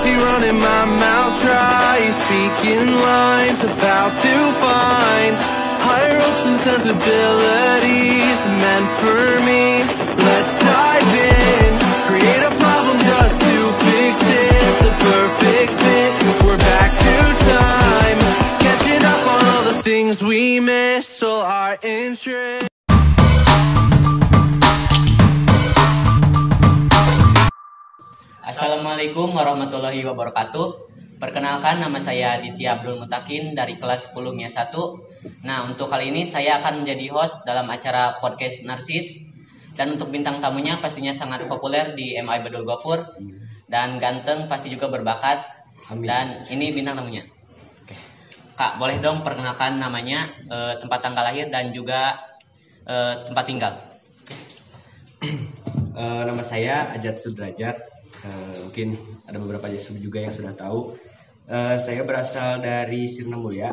coffee running my mouth dry, speaking lines about to find higher hopes and sensibilities meant for me. Let's dive in, create a problem just to fix it. The perfect fit, we're back to time, catching up on all the things we missed, all our interest. Assalamualaikum warahmatullahi wabarakatuh. Perkenalkan, nama saya Aditya Abdul Mutakin dari kelas 10 MIA 1. Nah, untuk kali ini saya akan menjadi host dalam acara podcast Narsis. Dan untuk bintang tamunya pastinya sangat populer di MI Badul Gopur dan ganteng, pasti juga berbakat. Amin. Dan ini bintang tamunya. Oke. Kak, boleh dong perkenalkan namanya, tempat tanggal lahir dan juga tempat tinggal. Nama saya Ajat Sudrajat. Mungkin ada beberapa juga yang sudah tahu. Saya berasal dari Sirna Mulia,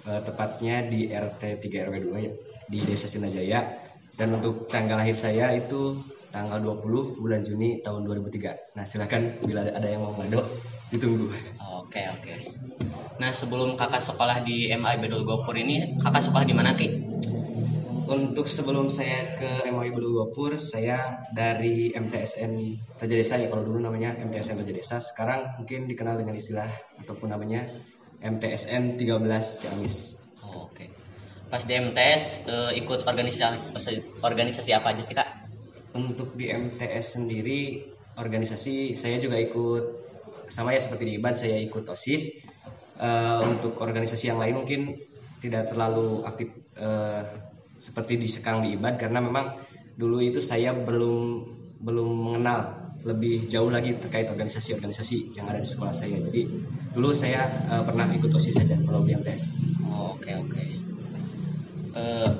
tepatnya di RT 3 RW 2 ya, di Desa Sirnajaya. Dan untuk tanggal lahir saya itu tanggal 20 bulan Juni tahun 2003. Nah, silakan bila ada yang mau ngado ditunggu. Oke. Nah, sebelum kakak sekolah di MI Badul Gopur ini, kakak sekolah di mana, Ki? Untuk sebelum saya ke MI Badul Gopur, saya dari MTSN Raja Desa ya, kalau dulu namanya MTSN Raja Desa, sekarang mungkin dikenal dengan istilah ataupun namanya MTSN 13 Ciamis. Oke. Pas di MTS ikut organisasi apa aja sih, Kak? Untuk di MTS sendiri, organisasi saya juga ikut, sama ya seperti di IBAD, saya ikut OSIS. Untuk organisasi yang lain mungkin tidak terlalu aktif seperti sekarang di IBAD, karena memang dulu itu saya belum mengenal lebih jauh lagi terkait organisasi-organisasi yang ada di sekolah saya. Jadi dulu saya pernah ikut OSIS saja kalau di MTS. Oke.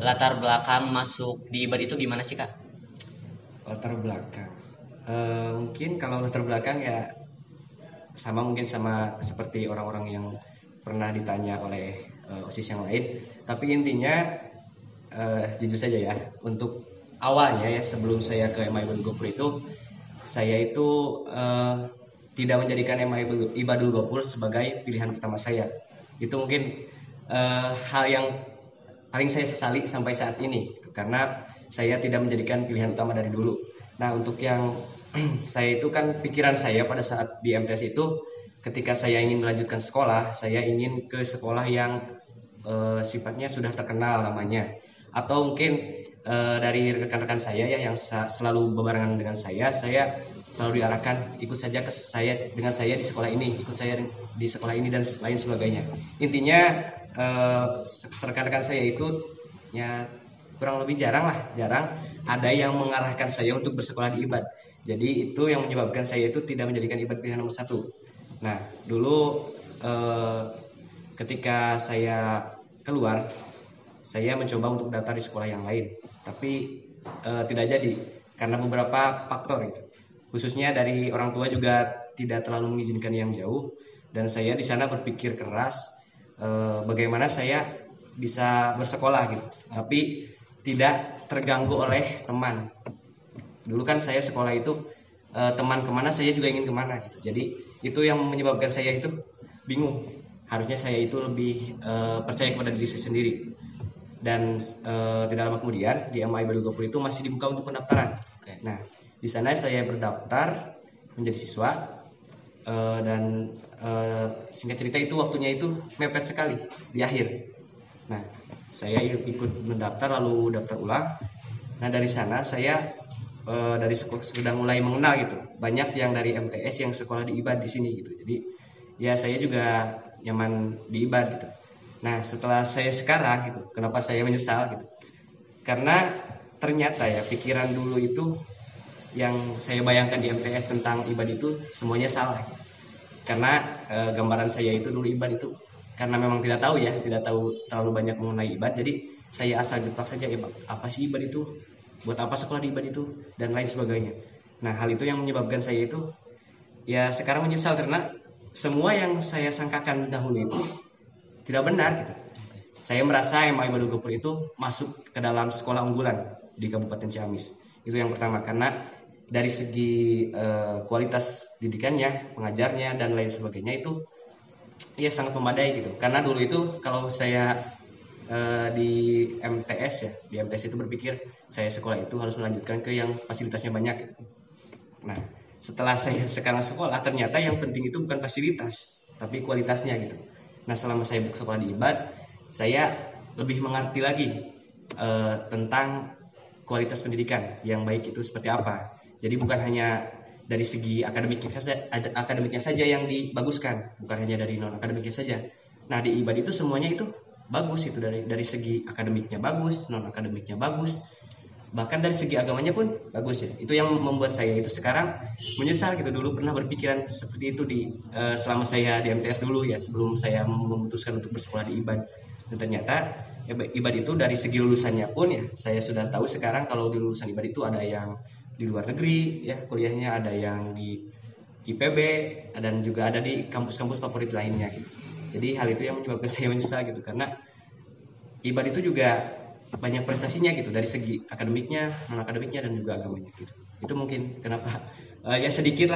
Latar belakang masuk di IBAD itu gimana sih, Kak? Latar belakang, mungkin kalau latar belakang ya mungkin sama seperti orang-orang yang pernah ditanya oleh OSIS yang lain. Tapi intinya jujur saja ya, untuk awalnya ya, sebelum saya ke MI Badul Gopur itu, saya itu tidak menjadikan MI Badul Gopur sebagai pilihan pertama saya. Itu mungkin hal yang paling saya sesali sampai saat ini, karena saya tidak menjadikan pilihan utama dari dulu. Nah, untuk yang saya itu kan, pikiran saya pada saat di MTS itu, ketika saya ingin melanjutkan sekolah, saya ingin ke sekolah yang sifatnya sudah terkenal namanya. Atau mungkin dari rekan-rekan saya ya yang selalu berbarengan dengan saya selalu diarahkan ikut saja dengan saya di sekolah ini, ikut saya di sekolah ini dan lain sebagainya. Intinya rekan-rekan saya itu ya kurang lebih jarang ada yang mengarahkan saya untuk bersekolah di IBAD. Jadi itu yang menyebabkan saya itu tidak menjadikan IBAD pilihan nomor 1. Nah, dulu ketika saya keluar, saya mencoba untuk daftar di sekolah yang lain, tapi tidak jadi karena beberapa faktor gitu. Khususnya dari orang tua juga tidak terlalu mengizinkan yang jauh, dan saya di sana berpikir keras bagaimana saya bisa bersekolah gitu, tapi tidak terganggu oleh teman. Dulu kan saya sekolah itu teman kemana saya juga ingin kemana gitu. Jadi itu yang menyebabkan saya itu bingung. Harusnya saya itu lebih percaya kepada diri saya sendiri. Dan tidak lama kemudian di MI Badul Gopur itu masih dibuka untuk pendaftaran. Nah, di sana saya berdaftar menjadi siswa, dan singkat cerita itu waktunya itu mepet sekali di akhir. Nah, saya ikut mendaftar lalu daftar ulang. Nah, dari sana saya dari sudah mulai mengenal gitu, banyak yang dari MTS yang sekolah di IBAD di sini gitu. Jadi ya saya juga nyaman di IBAD gitu. Nah, setelah saya sekarang gitu, kenapa saya menyesal gitu? Karena ternyata ya pikiran dulu itu yang saya bayangkan di MTS tentang IBAD itu semuanya salah. Karena gambaran saya itu dulu IBAD itu, karena memang tidak tahu terlalu banyak mengenai IBAD, jadi saya asal jeplak saja, apa sih IBAD itu? Buat apa sekolah di IBAD itu? Dan lain sebagainya. Nah, hal itu yang menyebabkan saya itu ya sekarang menyesal, karena semua yang saya sangkakan dahulu itu tidak benar gitu. Saya merasa MI Badul Gopur itu masuk ke dalam sekolah unggulan di Kabupaten Ciamis. Itu yang pertama, karena dari segi kualitas didikannya, pengajarnya dan lain sebagainya itu ya sangat memadai gitu. Karena dulu itu kalau saya di MTS ya, di MTS itu berpikir saya sekolah itu harus melanjutkan ke yang fasilitasnya banyak. Nah, setelah saya sekarang sekolah, ternyata yang penting itu bukan fasilitas, tapi kualitasnya gitu. Nah, selama saya sekolah di IBAD, saya lebih mengerti lagi tentang kualitas pendidikan yang baik itu seperti apa. Jadi bukan hanya dari segi akademiknya saja yang dibaguskan, bukan hanya dari non akademiknya saja. Nah, di IBAD itu semuanya itu bagus itu dari segi akademiknya bagus, non akademiknya bagus, bahkan dari segi agamanya pun bagus ya. Itu yang membuat saya itu sekarang menyesal gitu. Dulu pernah berpikiran seperti itu selama saya di MTS dulu ya, sebelum saya memutuskan untuk bersekolah di IBAD. Dan ternyata IBAD itu dari segi lulusannya pun ya, saya sudah tahu sekarang kalau di lulusan IBAD itu ada yang di luar negeri ya kuliahnya, ada yang di IPB dan juga ada di kampus-kampus favorit lainnya gitu. Jadi hal itu yang menyebabkan saya menyesal gitu, karena IBAD itu juga banyak prestasinya gitu dari segi akademiknya, non akademiknya dan juga agamanya gitu. Itu mungkin kenapa ya sedikit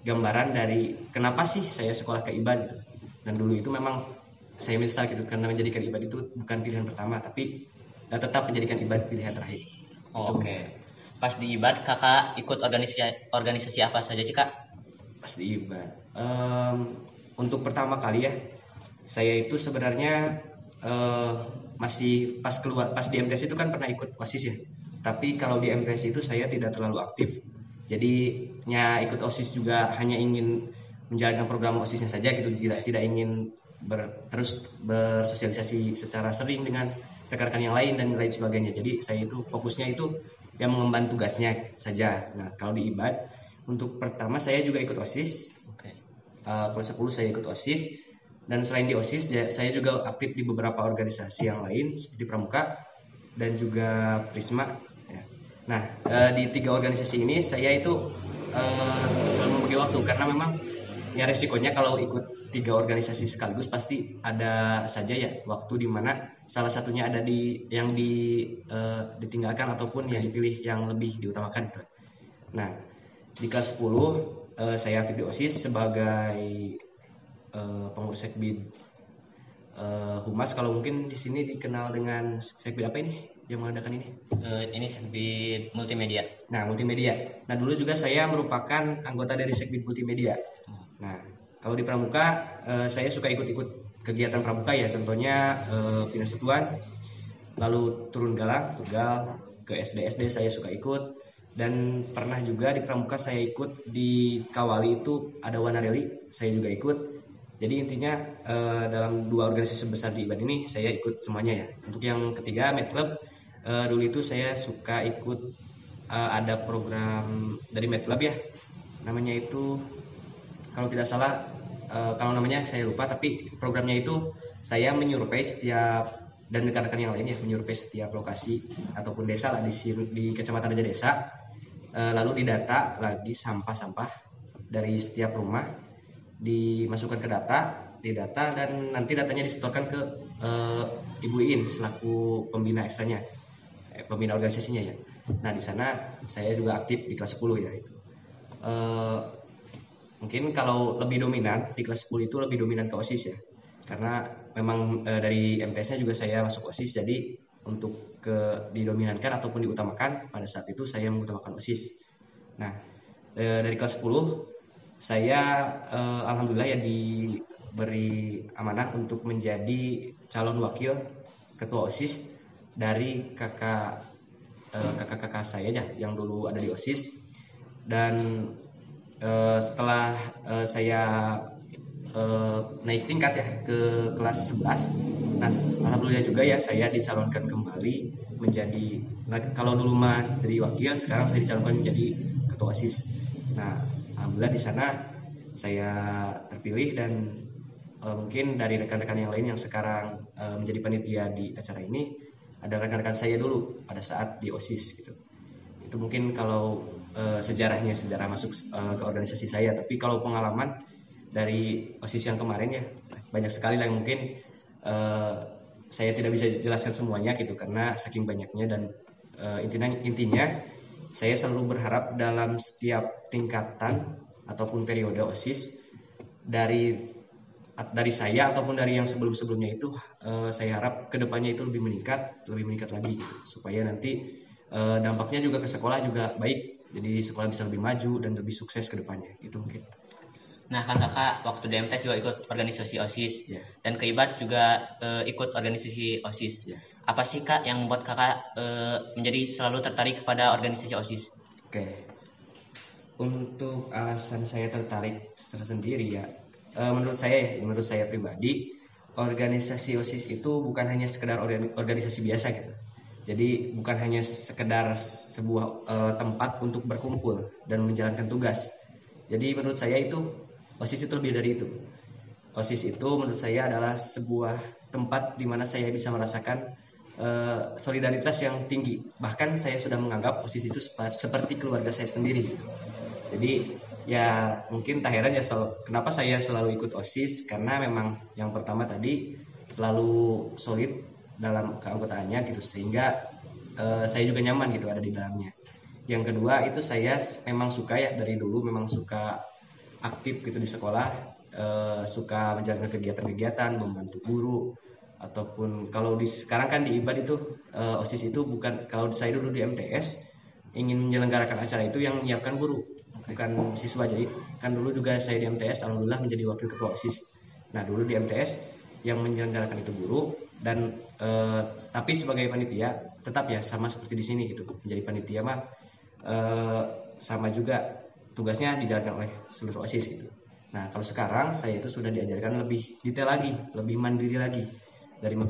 gambaran dari kenapa sih saya sekolah ke IBAD gitu. Dan dulu itu memang saya menyesal gitu karena menjadikan IBAD itu bukan pilihan pertama, tapi tetap menjadikan IBAD pilihan terakhir. Oke. Pas di IBAD kakak ikut organisasi apa saja sih kak? Pas di IBAD, untuk pertama kali ya, saya itu sebenarnya masih pas di MTS itu kan pernah ikut OSIS ya. Tapi kalau di MTS itu saya tidak terlalu aktif. Jadi ikut OSIS juga hanya ingin menjalankan program OSISnya saja gitu, tidak ingin terus bersosialisasi secara sering dengan rekan-rekan yang lain dan lain sebagainya. Jadi saya itu fokusnya itu yang mengemban tugasnya saja. Nah, kalau di IBAD untuk pertama saya juga ikut OSIS. Oke. Kelas 10 saya ikut OSIS, dan selain di OSIS saya juga aktif di beberapa organisasi yang lain seperti Pramuka dan juga Prisma ya. Nah, di 3 organisasi ini saya itu selalu membagi waktu, karena memang ya resikonya kalau ikut 3 organisasi sekaligus pasti ada saja ya waktu di mana salah satunya ada yang ditinggalkan ataupun yang dipilih yang lebih diutamakan gitu. Nah, di kelas 10 saya aktif di OSIS sebagai pengurus Sekbid Humas. Kalau mungkin di sini dikenal dengan Sekbid apa ini yang mengadakan ini? Ini Sekbid Multimedia. Nah, Multimedia. Nah, dulu juga saya merupakan anggota dari Sekbid Multimedia. Nah, kalau di Pramuka saya suka ikut-ikut kegiatan Pramuka ya, contohnya Bina Satuan, lalu turun galang, Tugal, ke SD saya suka ikut. Dan pernah juga di Pramuka saya ikut di Kawali itu ada Wanareli, saya juga ikut. Jadi intinya dalam 2 organisasi besar di IBAD ini saya ikut semuanya ya. Untuk yang ketiga Med Club, dulu itu saya suka ikut ada program dari Med Club ya, namanya itu kalau tidak salah kalau namanya saya lupa, tapi programnya itu saya menyurvei setiap, dan rekan-rekan yang lain ya, menyurvei setiap lokasi ataupun desa lah di Kecamatan Raja Desa. Lalu didata lagi sampah-sampah dari setiap rumah, dimasukkan ke didata dan nanti datanya disetorkan ke Ibu Iin selaku pembina ekstranya, pembina organisasinya ya. Nah, di sana saya juga aktif di kelas 10 ya itu. Mungkin kalau lebih dominan di kelas 10 itu lebih dominan ke OSIS ya, karena memang dari MTS-nya juga saya masuk OSIS, jadi untuk didominankan ataupun diutamakan pada saat itu saya mengutamakan OSIS. Nah, dari kelas 10 saya alhamdulillah ya diberi amanah untuk menjadi calon wakil ketua OSIS dari kakak-kakak saya aja yang dulu ada di OSIS. Dan setelah saya naik tingkat ya ke kelas 11. Nah, alhamdulillah juga ya saya dicalonkan kembali menjadi, kalau dulu Mas jadi wakil, sekarang saya dicalonkan menjadi ketua OSIS. Nah, alhamdulillah di sana saya terpilih, dan mungkin dari rekan-rekan yang lain yang sekarang menjadi panitia di acara ini ada rekan-rekan saya dulu pada saat di OSIS gitu. Itu mungkin kalau sejarah masuk ke organisasi saya. Tapi kalau pengalaman dari OSIS yang kemarin ya banyak sekali lah yang mungkin saya tidak bisa jelaskan semuanya gitu karena saking banyaknya. Dan intinya saya selalu berharap dalam setiap tingkatan ataupun periode OSIS dari saya ataupun dari yang sebelum-sebelumnya itu, saya harap kedepannya itu lebih meningkat lagi gitu. Supaya nanti dampaknya juga ke sekolah juga baik, jadi sekolah bisa lebih maju dan lebih sukses kedepannya gitu mungkin. Nah kan kakak waktu di MTS juga ikut organisasi OSIS, Ya. dan ke IBAT juga ikut organisasi OSIS. Ya. Apa sih kak yang membuat kakak menjadi selalu tertarik kepada organisasi OSIS? Oke, untuk alasan saya tertarik tersendiri ya, menurut saya pribadi, organisasi OSIS itu bukan hanya sekedar organisasi biasa gitu. Jadi bukan hanya sekedar sebuah tempat untuk berkumpul dan menjalankan tugas. Jadi menurut saya itu OSIS itu lebih dari itu. OSIS itu menurut saya adalah sebuah tempat di mana saya bisa merasakan solidaritas yang tinggi. Bahkan saya sudah menganggap OSIS itu seperti keluarga saya sendiri. Jadi ya mungkin tak heran ya kenapa saya selalu ikut OSIS, karena memang yang pertama tadi selalu solid dalam keanggotaannya gitu, sehingga saya juga nyaman gitu ada di dalamnya. Yang kedua itu saya memang suka ya, dari dulu memang suka aktif gitu di sekolah, suka menjalankan kegiatan-kegiatan, membantu guru, ataupun kalau sekarang kan di IBAD itu OSIS itu bukan, kalau saya dulu di MTS ingin menyelenggarakan acara itu yang menyiapkan guru, bukan siswa. Jadi kan dulu juga saya di MTS alhamdulillah menjadi wakil ketua OSIS. Nah dulu di MTS yang menyelenggarakan itu guru, dan tapi sebagai panitia tetap ya sama seperti di sini gitu, menjadi panitia mah sama juga tugasnya dijalankan oleh seluruh OSIS gitu. Nah kalau sekarang saya itu sudah diajarkan lebih detail lagi, lebih mandiri lagi,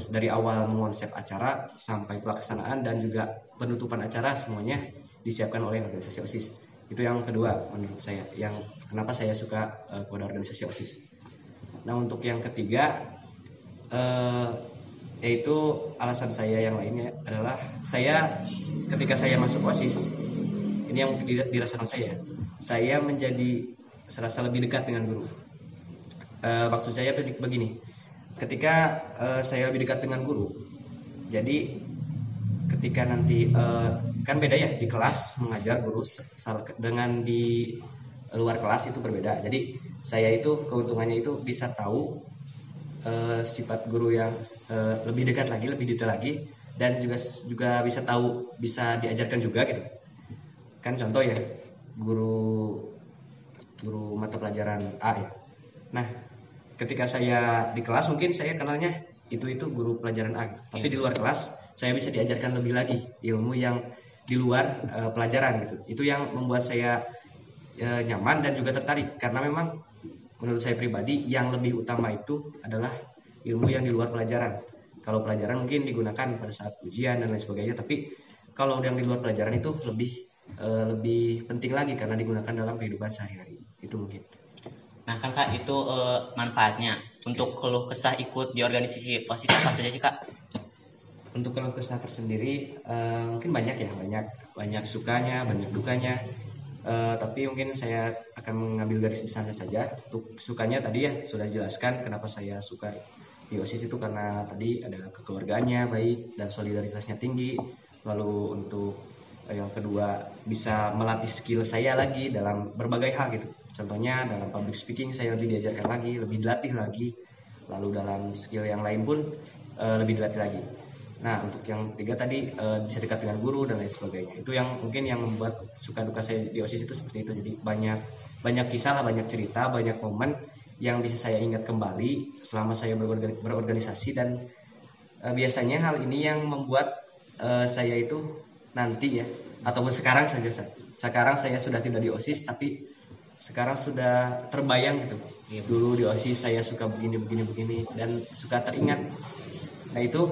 dari awal mengonsep acara sampai pelaksanaan dan juga penutupan acara semuanya disiapkan oleh organisasi OSIS. Itu yang kedua menurut saya, yang kenapa saya suka kepada organisasi OSIS. Nah untuk yang ketiga, yaitu alasan saya yang lainnya adalah ketika saya masuk OSIS, ini yang dirasakan saya menjadi serasa lebih dekat dengan guru. Maksud saya begini, ketika saya lebih dekat dengan guru, jadi ketika nanti kan beda ya di kelas mengajar guru dengan di luar kelas itu berbeda. Jadi saya itu keuntungannya itu bisa tahu sifat guru yang lebih dekat lagi, lebih detail lagi, dan juga bisa tahu, bisa diajarkan juga gitu. Kan contoh ya, guru mata pelajaran A ya. Nah, ketika saya di kelas mungkin saya kenalnya itu guru pelajaran A, tapi di luar kelas saya bisa diajarkan lebih lagi ilmu yang di luar pelajaran gitu. Itu yang membuat saya nyaman dan juga tertarik, karena memang menurut saya pribadi yang lebih utama itu adalah ilmu yang di luar pelajaran. Kalau pelajaran mungkin digunakan pada saat ujian dan lain sebagainya, tapi kalau yang di luar pelajaran itu lebih penting lagi karena digunakan dalam kehidupan sehari-hari. Itu mungkin. Nah kan kak, itu manfaatnya. Untuk keluh kesah ikut di organisasi OSIS apa saja sih kak? Untuk keluh kesah tersendiri mungkin banyak sukanya, banyak dukanya. Tapi mungkin saya akan mengambil garis besarnya saja. Untuk sukanya tadi ya sudah jelaskan kenapa saya suka di OSIS itu, karena tadi ada kekeluargaannya baik dan solidaritasnya tinggi. Lalu untuk yang kedua, bisa melatih skill saya lagi dalam berbagai hal gitu. Contohnya dalam public speaking saya lebih diajarkan lagi, lebih dilatih lagi. Lalu dalam skill yang lain pun lebih dilatih lagi. Nah untuk yang ketiga tadi bisa dekat dengan guru dan lain sebagainya. Itu yang mungkin yang membuat suka duka saya di OSIS itu seperti itu. Jadi banyak kisah lah, banyak cerita, banyak momen yang bisa saya ingat kembali selama saya berorganisasi, dan biasanya hal ini yang membuat saya itu nanti ya, ataupun sekarang saya sudah tidak di OSIS, tapi sekarang sudah terbayang gitu. Dulu di OSIS saya suka begini dan suka teringat. Nah itu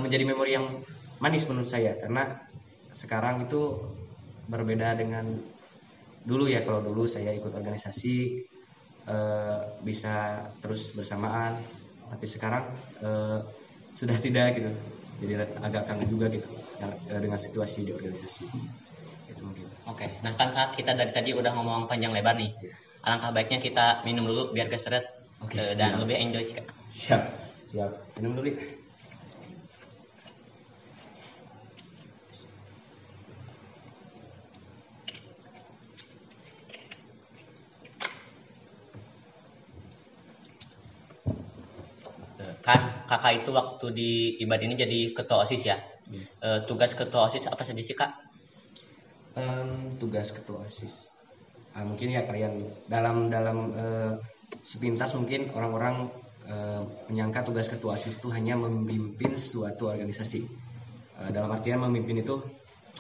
menjadi memori yang manis menurut saya, karena sekarang itu berbeda dengan dulu ya. Kalau dulu saya ikut organisasi bisa terus bersamaan, tapi sekarang sudah tidak gitu. Jadi agak kangen juga gitu dengan situasi di organisasi. Itu mungkin. Oke, nah kan kak, kita dari tadi udah ngomong panjang lebar nih. Alangkah baiknya kita minum dulu biar keseret dan lebih enjoy sih kak. Siap. Minum dulu. kakak itu waktu di IBAD ini jadi ketua OSIS ya. Tugas ketua OSIS apa saja sih kak? Tugas ketua OSIS, mungkin ya kalian dalam sepintas mungkin orang-orang menyangka tugas ketua OSIS itu hanya memimpin suatu organisasi. Dalam artian memimpin itu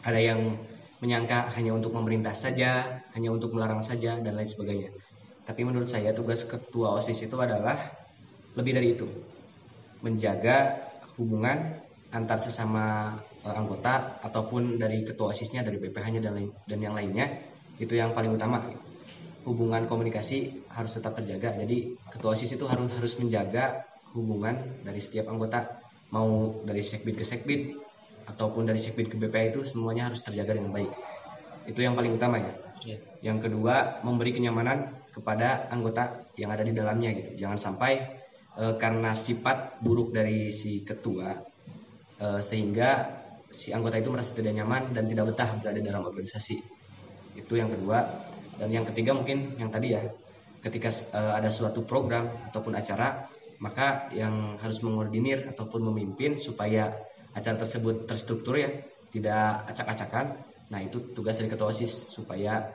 ada yang menyangka hanya untuk memerintah saja, hanya untuk melarang saja, dan lain sebagainya. Tapi menurut saya tugas ketua OSIS itu adalah lebih dari itu. Menjaga hubungan antar sesama anggota ataupun dari ketua OSISnya, dari PPH-nya dan yang lainnya. Itu yang paling utama. Hubungan komunikasi harus tetap terjaga. Jadi ketua OSIS itu harus menjaga hubungan dari setiap anggota, mau dari sekbid ke sekbid ataupun dari sekbid ke BPH, itu semuanya harus terjaga dengan baik. Itu yang paling utama ya. Yang kedua, memberi kenyamanan kepada anggota yang ada di dalamnya gitu. Jangan sampai karena sifat buruk dari si ketua sehingga si anggota itu merasa tidak nyaman dan tidak betah berada dalam organisasi. Itu yang kedua. Dan yang ketiga mungkin yang tadi ya, ketika ada suatu program ataupun acara, maka yang harus mengordinir ataupun memimpin supaya acara tersebut terstruktur ya, tidak acak-acakan. Nah itu tugas dari ketua OSIS, supaya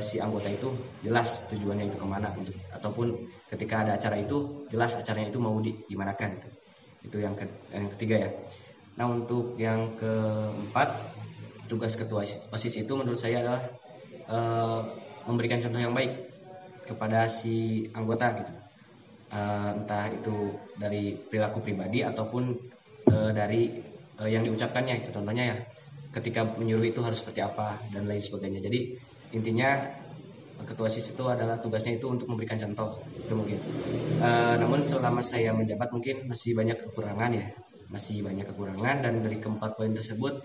si anggota itu jelas tujuannya itu kemana, ataupun ketika ada acara itu jelas acaranya itu mau dimanakan. Itu yang ketiga ya. Nah untuk yang keempat, tugas ketua OSIS itu menurut saya adalah memberikan contoh yang baik kepada si anggota gitu. Entah itu dari perilaku pribadi ataupun dari yang diucapkannya itu. Contohnya ya, ketika menyuruh itu harus seperti apa dan lain sebagainya. Jadi intinya ketua OSIS itu adalah tugasnya itu untuk memberikan contoh itu mungkin. Namun selama saya menjabat mungkin masih banyak kekurangan ya, dan dari keempat poin tersebut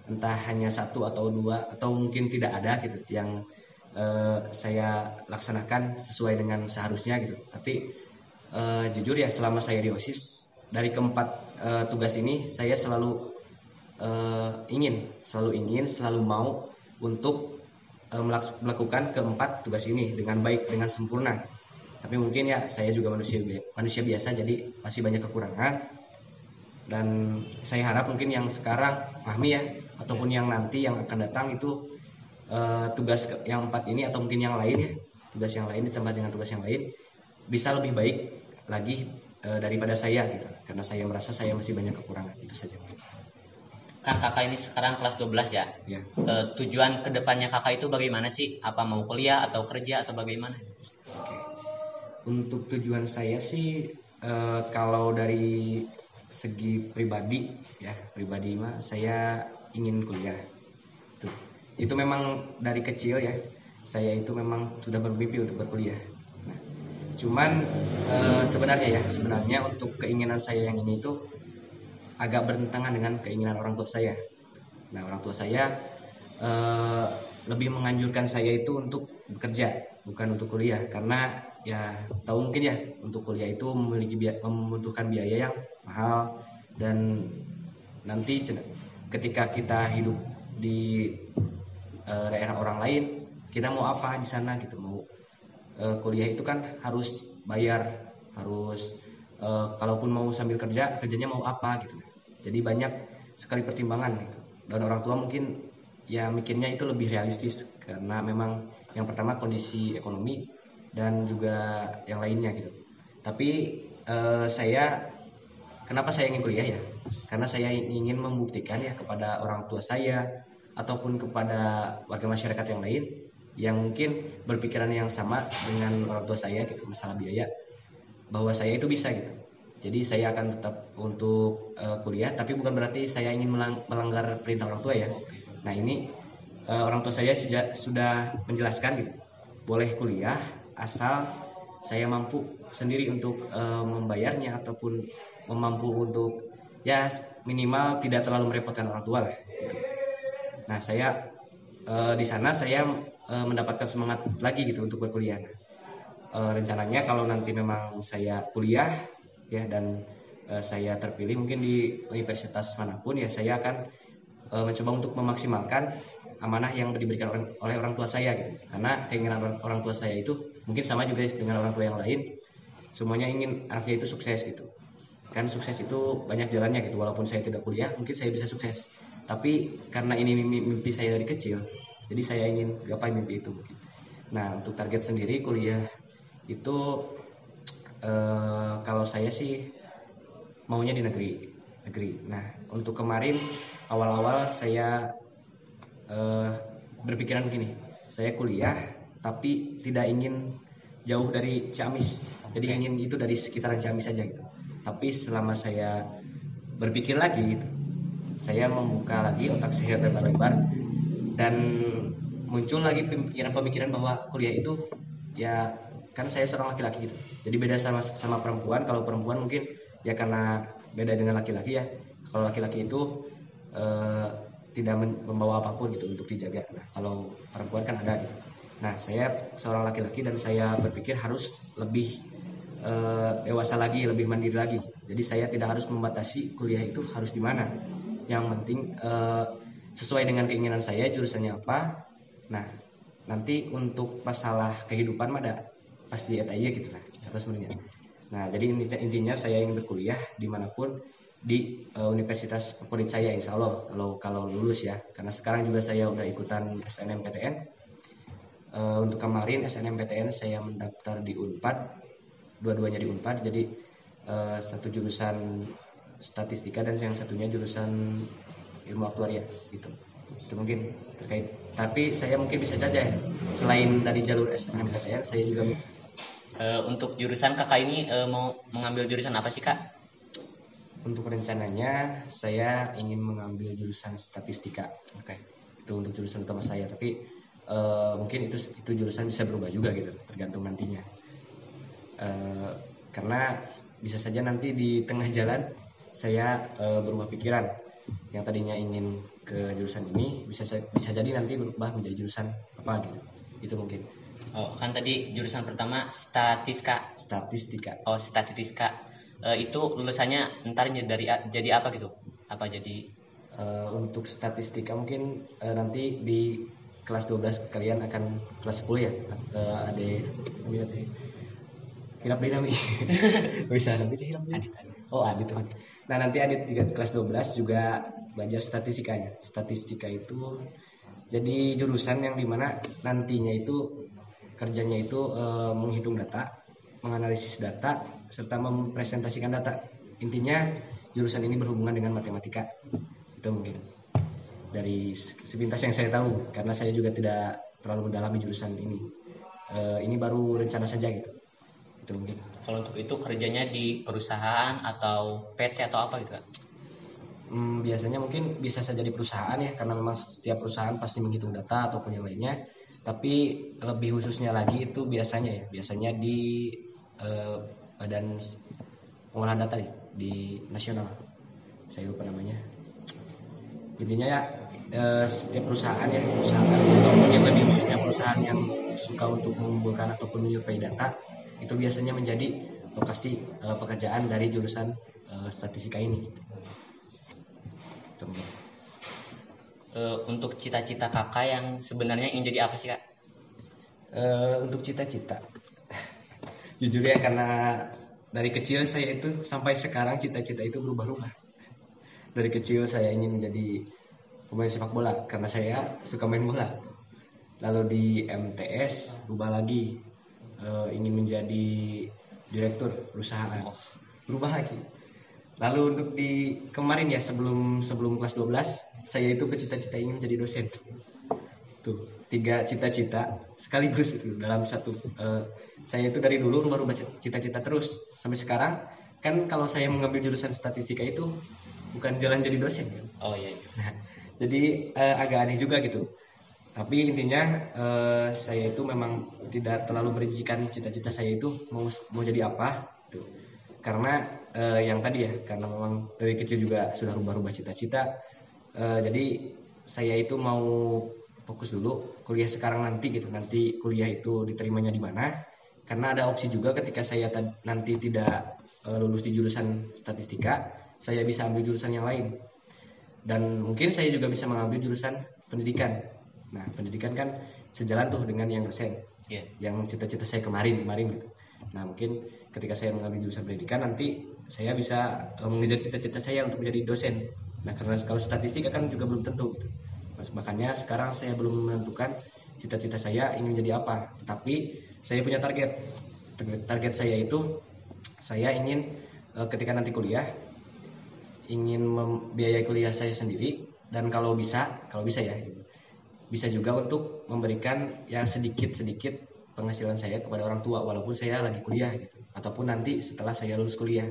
entah hanya satu atau dua atau mungkin tidak ada gitu yang saya laksanakan sesuai dengan seharusnya gitu. Tapi jujur ya, selama saya di OSIS, dari keempat tugas ini saya selalu selalu mau untuk melakukan keempat tugas ini dengan baik, dengan sempurna. Tapi mungkin ya saya juga manusia biasa, jadi masih banyak kekurangan. Dan saya harap mungkin yang sekarang Fahmi ya, ataupun yang nanti yang akan datang itu tugas yang 4 ini atau mungkin yang lain ya, tugas yang lain ditambah dengan tugas yang lain bisa lebih baik lagi daripada saya gitu, karena saya merasa saya masih banyak kekurangan. Itu saja. Kan kakak ini sekarang kelas 12 ya. Tujuan kedepannya kakak itu bagaimana sih? Apa mau kuliah atau kerja atau bagaimana? Oke. Untuk tujuan saya sih kalau dari segi pribadi mah saya ingin kuliah. Itu memang dari kecil ya, saya itu memang sudah bermimpi untuk berkuliah. Nah, cuman sebenarnya untuk keinginan saya yang ini itu agak bertentangan dengan keinginan orang tua saya. Nah, orang tua saya lebih menganjurkan saya itu untuk bekerja, bukan untuk kuliah, karena ya tahu mungkin ya, untuk kuliah itu membutuhkan biaya yang mahal, dan nanti ketika kita hidup di daerah orang lain, kita mau apa di sana gitu, mau kuliah itu kan harus bayar, harus kalaupun mau sambil kerjanya mau apa gitu. Jadi banyak sekali pertimbangan gitu. Dan orang tua mungkin ya mikirnya itu lebih realistis, karena memang yang pertama kondisi ekonomi dan juga yang lainnya gitu. Tapi kenapa saya ingin kuliah ya? Karena saya ingin membuktikan ya kepada orang tua saya ataupun kepada warga masyarakat yang lain yang mungkin berpikiran yang sama dengan orang tua saya gitu, masalah biaya, bahwa saya itu bisa gitu. Jadi saya akan tetap untuk kuliah, tapi bukan berarti saya ingin melanggar perintah orang tua ya. Nah ini orang tua saya sudah menjelaskan gitu, boleh kuliah asal saya mampu sendiri untuk membayarnya, ataupun mampu untuk ya minimal tidak terlalu merepotkan orang tua lah gitu. Nah saya di sana saya mendapatkan semangat lagi gitu untuk berkuliah. Rencananya kalau nanti memang saya kuliah ya, dan saya terpilih mungkin di universitas manapun ya, saya akan mencoba untuk memaksimalkan amanah yang diberikan oleh orang tua saya gitu. Karena keinginan orang tua saya itu mungkin sama juga dengan orang tua yang lain, semuanya ingin anaknya itu sukses gitu. kan sukses itu banyak jalannya gitu. Walaupun saya tidak kuliah mungkin saya bisa sukses, tapi karena ini mimpi saya dari kecil, jadi saya ingin gapai mimpi itu mungkin. Nah untuk target sendiri kuliah itu kalau saya sih maunya di negeri. Nah untuk kemarin awal-awal saya berpikiran begini, saya kuliah tapi tidak ingin jauh dari Ciamis, jadi ingin itu dari sekitaran Ciamis saja gitu. Tapi selama saya berpikir lagi gitu, saya membuka lagi otak saya lebar-lebar dan muncul lagi pemikiran bahwa kuliah itu ya kan saya seorang laki-laki gitu, jadi beda sama perempuan. Kalau perempuan mungkin ya karena beda dengan laki-laki ya, kalau laki-laki itu tidak membawa apapun gitu untuk dijaga. Nah kalau perempuan kan ada gitu. Nah saya seorang laki-laki dan saya berpikir harus lebih dewasa lagi, lebih mandiri lagi. Jadi saya tidak harus membatasi kuliah itu harus di mana. Yang penting sesuai dengan keinginan saya, jurusannya apa. Nah nanti untuk masalah kehidupan mah ada pasti aja gitu lah atau sebenarnya. Nah jadi intinya saya ingin berkuliah dimanapun di universitas favorit saya insya Allah kalau lulus ya, karena sekarang juga saya udah ikutan SNMPTN. Untuk kemarin SNMPTN saya mendaftar di Unpad, dua-duanya di Unpad, jadi satu jurusan statistika dan yang satunya jurusan ilmu aktuaria gitu. Itu mungkin terkait, tapi saya mungkin bisa saja ya selain dari jalur SNMPTN saya juga Untuk jurusan kakak ini mau mengambil jurusan apa sih kak? untuk rencananya saya ingin mengambil jurusan statistika. Oke. Itu untuk jurusan utama saya, tapi mungkin itu jurusan bisa berubah juga gitu tergantung nantinya. Karena bisa saja nanti di tengah jalan saya berubah pikiran, yang tadinya ingin ke jurusan ini bisa jadi nanti berubah menjadi jurusan apa gitu. Itu mungkin. Oh kan tadi jurusan pertama statistika. Oh statistika. Itu lulusannya ntar jadi apa gitu? Apa jadi? Untuk statistika mungkin nanti di kelas 12 kalian akan kelas 10 ya. Ada hirap dinami. Bisa nanti hirap dinami. Oh adit. Nah nanti adit di kelas 12 juga belajar statistikanya. Statistika itu jadi jurusan yang dimana nantinya itu kerjanya itu menghitung data, menganalisis data, serta mempresentasikan data. Intinya jurusan ini berhubungan dengan matematika. Itu mungkin dari sepintas yang saya tahu, karena saya juga tidak terlalu mendalami jurusan ini. Ini baru rencana saja gitu. Itu mungkin. Kalau untuk itu kerjanya di perusahaan atau PT atau apa gitu kan? Biasanya mungkin bisa saja di perusahaan ya, karena memang setiap perusahaan pasti menghitung data ataupun yang lainnya. Tapi lebih khususnya lagi itu biasanya di badan pengolahan data di nasional, saya lupa namanya. Intinya ya setiap perusahaan ataupun yang lebih khususnya perusahaan yang suka untuk mengumpulkan ataupun menyuplai data, itu biasanya menjadi lokasi pekerjaan dari jurusan statistika ini. Untuk cita-cita kakak yang sebenarnya ingin jadi apa sih kak? Untuk cita-cita jujur ya, karena dari kecil saya itu sampai sekarang cita-cita itu berubah-ubah. Dari kecil saya ingin menjadi pemain sepak bola karena saya suka main bola. Lalu di MTS berubah lagi, ingin menjadi direktur perusahaan, berubah lagi. Lalu untuk di kemarin ya sebelum kelas 12 saya itu bercita-cita ingin menjadi dosen. Tuh 3 cita-cita sekaligus itu dalam satu. Saya itu dari dulu baru baca cita-cita terus sampai sekarang. Kan kalau saya mengambil jurusan statistika itu bukan jalan jadi dosen kan? Oh iya. Nah, jadi agak aneh juga gitu. Tapi intinya saya itu memang tidak terlalu merincikan cita-cita saya itu mau jadi apa gitu. Karena yang tadi ya, karena memang dari kecil juga sudah rubah-rubah cita-cita. Jadi saya itu mau fokus dulu kuliah sekarang nanti gitu. Nanti kuliah itu diterimanya di mana? Karena ada opsi juga ketika saya nanti tidak lulus di jurusan statistika, saya bisa ambil jurusan yang lain. Dan mungkin saya juga bisa mengambil jurusan pendidikan. Nah, pendidikan kan sejalan tuh dengan yang dosen. Yeah. Yang cita-cita saya kemarin gitu. Nah mungkin ketika saya mengambil jurusan pendidikan nanti saya bisa mengejar cita-cita saya untuk menjadi dosen. Nah karena kalau statistika kan juga belum tentu gitu. Makanya sekarang saya belum menentukan cita-cita saya ingin menjadi apa, tetapi saya punya target saya itu saya ingin ketika nanti kuliah ingin membiayai kuliah saya sendiri, dan kalau bisa ya bisa juga untuk memberikan ya sedikit penghasilan saya kepada orang tua walaupun saya lagi kuliah gitu, ataupun nanti setelah saya lulus kuliah.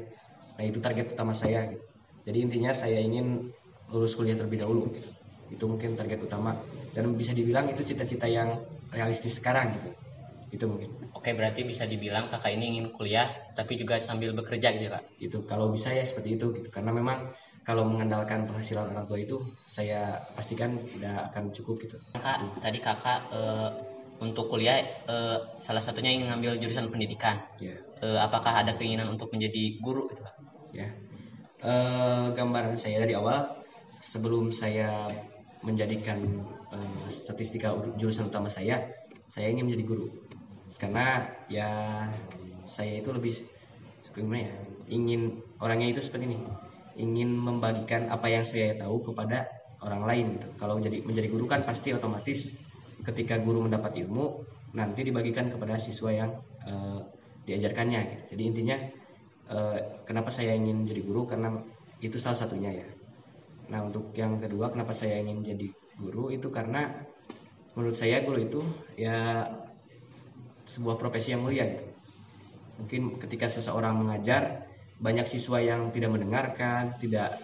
Nah itu target utama saya gitu. Jadi intinya saya ingin lulus kuliah terlebih dahulu gitu. Itu mungkin target utama dan bisa dibilang itu cita-cita yang realistis sekarang gitu. Itu mungkin. Oke, berarti bisa dibilang kakak ini ingin kuliah tapi juga sambil bekerja gitu kak? Itu kalau bisa ya seperti itu gitu. Karena memang kalau mengandalkan penghasilan orang tua itu saya pastikan tidak akan cukup gitu. Kak, tadi kakak untuk kuliah salah satunya ingin ngambil jurusan pendidikan. Ya. Apakah ada keinginan untuk menjadi guru gitu kak? Ya. Gambaran saya dari awal sebelum saya menjadikan statistika jurusan utama saya ingin menjadi guru. Karena ya saya itu lebih gimana ya, ingin orangnya itu seperti ini, ingin membagikan apa yang saya tahu kepada orang lain gitu. Kalau menjadi guru kan pasti otomatis ketika guru mendapat ilmu nanti dibagikan kepada siswa yang diajarkannya gitu. Jadi intinya kenapa saya ingin jadi guru, karena itu salah satunya ya. Nah untuk yang kedua kenapa saya ingin jadi guru itu karena menurut saya guru itu ya sebuah profesi yang mulia gitu. Mungkin ketika seseorang mengajar banyak siswa yang tidak mendengarkan, tidak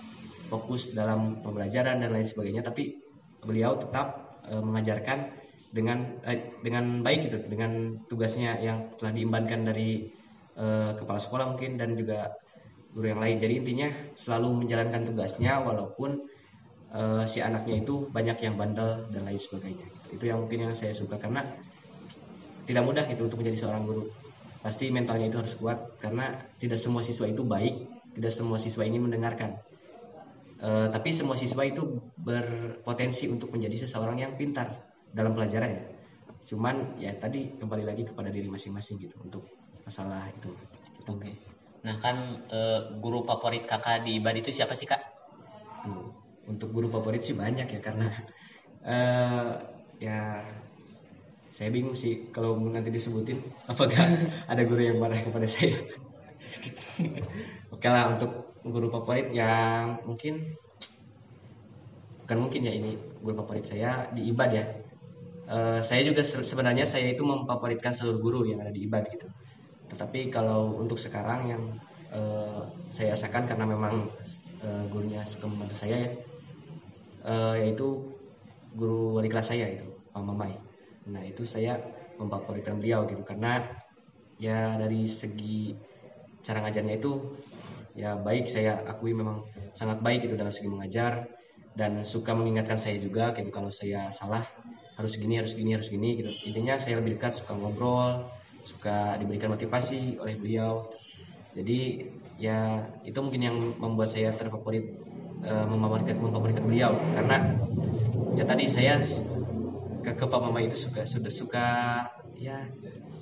fokus dalam pembelajaran dan lain sebagainya, tapi beliau tetap mengajarkan dengan baik gitu, dengan tugasnya yang telah diembankan dari kepala sekolah mungkin dan juga guru yang lain. Jadi intinya selalu menjalankan tugasnya walaupun si anaknya itu banyak yang bandel dan lain sebagainya. Itu yang mungkin yang saya suka, karena tidak mudah gitu untuk menjadi seorang guru. Pasti mentalnya itu harus kuat karena tidak semua siswa itu baik, tidak semua siswa ini mendengarkan. Tapi semua siswa itu berpotensi untuk menjadi seseorang yang pintar dalam pelajaran ya. Cuman ya tadi kembali lagi kepada diri masing-masing gitu untuk masalah itu. Oke. Nah kan guru favorit kakak di IBAD itu siapa sih kak? Untuk guru favorit sih banyak ya, karena ya saya bingung sih kalau nanti disebutin apakah ada guru yang marah kepada saya. Oke lah, untuk guru favorit yang bukan mungkin ya, ini guru favorit saya di IBAD ya. Saya juga sebenarnya saya itu memfavoritkan seluruh guru yang ada di IBAD gitu. Tetapi kalau untuk sekarang yang saya rasakan karena memang gurunya suka membantu saya ya, yaitu guru wali kelas saya itu Pak Mamai. Nah itu saya memfavoritkan beliau gitu karena ya dari segi cara ngajarnya itu ya baik, saya akui memang sangat baik itu dalam segi mengajar dan suka mengingatkan saya juga gitu kalau saya salah harus gini gitu. Intinya saya lebih dekat, suka ngobrol, suka diberikan motivasi oleh beliau. Jadi ya itu mungkin yang membuat saya terfavorit, memfavoritkan beliau karena ya tadi saya ke Pak Mama itu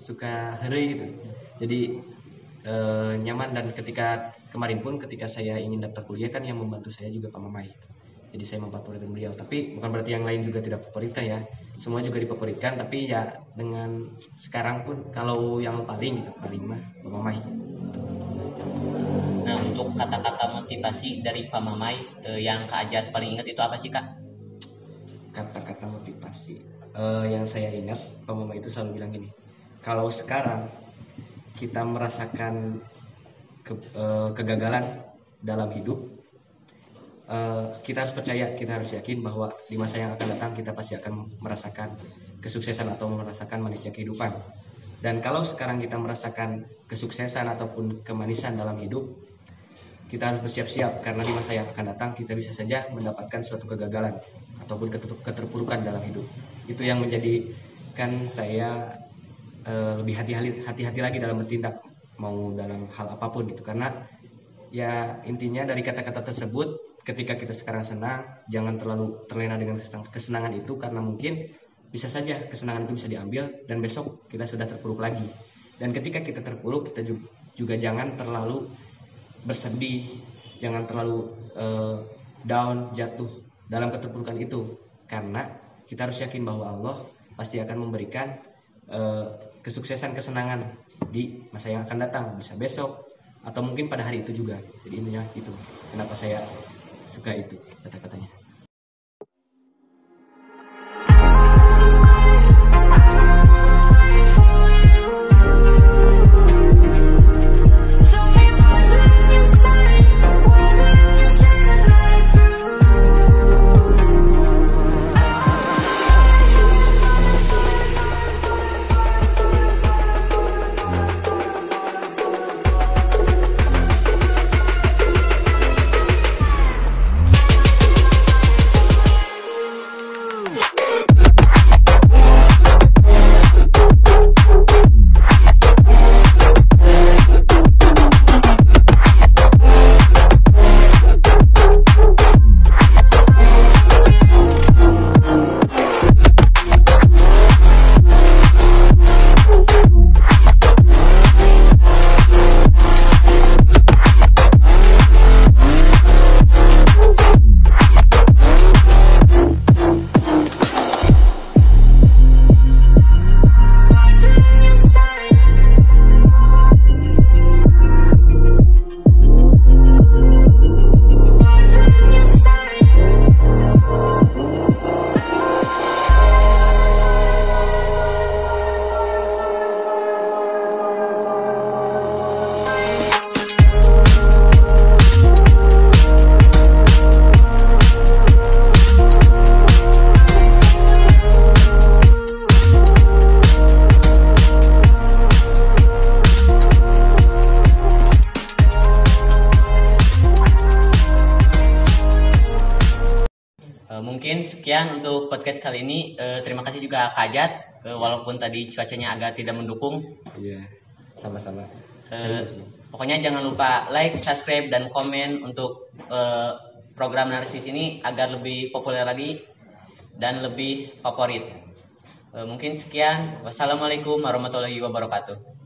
suka hari gitu. Jadi nyaman, dan ketika kemarin pun ketika saya ingin daftar kuliah kan yang membantu saya juga Pak Mamai. Jadi saya memfavoritkan beliau, tapi bukan berarti yang lain juga tidak favoritkan ya. Semua juga difavoritkan, tapi ya dengan sekarang pun kalau yang paling mah Pak Mamai. Nah untuk kata-kata motivasi dari Pak Mamai yang Kak Ajat paling ingat itu apa sih kak? Kata-kata motivasi yang saya ingat, Pak Mama itu selalu bilang gini, kalau sekarang kita merasakan kegagalan dalam hidup, kita harus percaya, kita harus yakin bahwa di masa yang akan datang kita pasti akan merasakan kesuksesan atau merasakan manisnya kehidupan. Dan kalau sekarang kita merasakan kesuksesan ataupun kemanisan dalam hidup, kita harus bersiap-siap karena di masa yang akan datang kita bisa saja mendapatkan suatu kegagalan ataupun keterpurukan dalam hidup. Itu yang menjadikan saya lebih hati-hati lagi dalam bertindak, mau dalam hal apapun gitu. Karena ya intinya dari kata-kata tersebut, ketika kita sekarang senang, jangan terlalu terlena dengan kesenangan itu, karena mungkin bisa saja kesenangan itu bisa diambil dan besok kita sudah terpuruk lagi. Dan ketika kita terpuruk, kita juga jangan terlalu bersedih, jangan terlalu down, jatuh dalam keterpurukan itu, karena kita harus yakin bahwa Allah pasti akan memberikan kesuksesan, kesenangan di masa yang akan datang, bisa besok atau mungkin pada hari itu juga. Jadi intinya itu kenapa saya suka itu kata-katanya. Mungkin sekian untuk podcast kali ini. Terima kasih juga Kak Ajat, walaupun tadi cuacanya agak tidak mendukung. Iya, sama-sama. Pokoknya jangan lupa like, subscribe, dan komen untuk program Narsis ini agar lebih populer lagi dan lebih favorit. Mungkin sekian. Wassalamualaikum warahmatullahi wabarakatuh.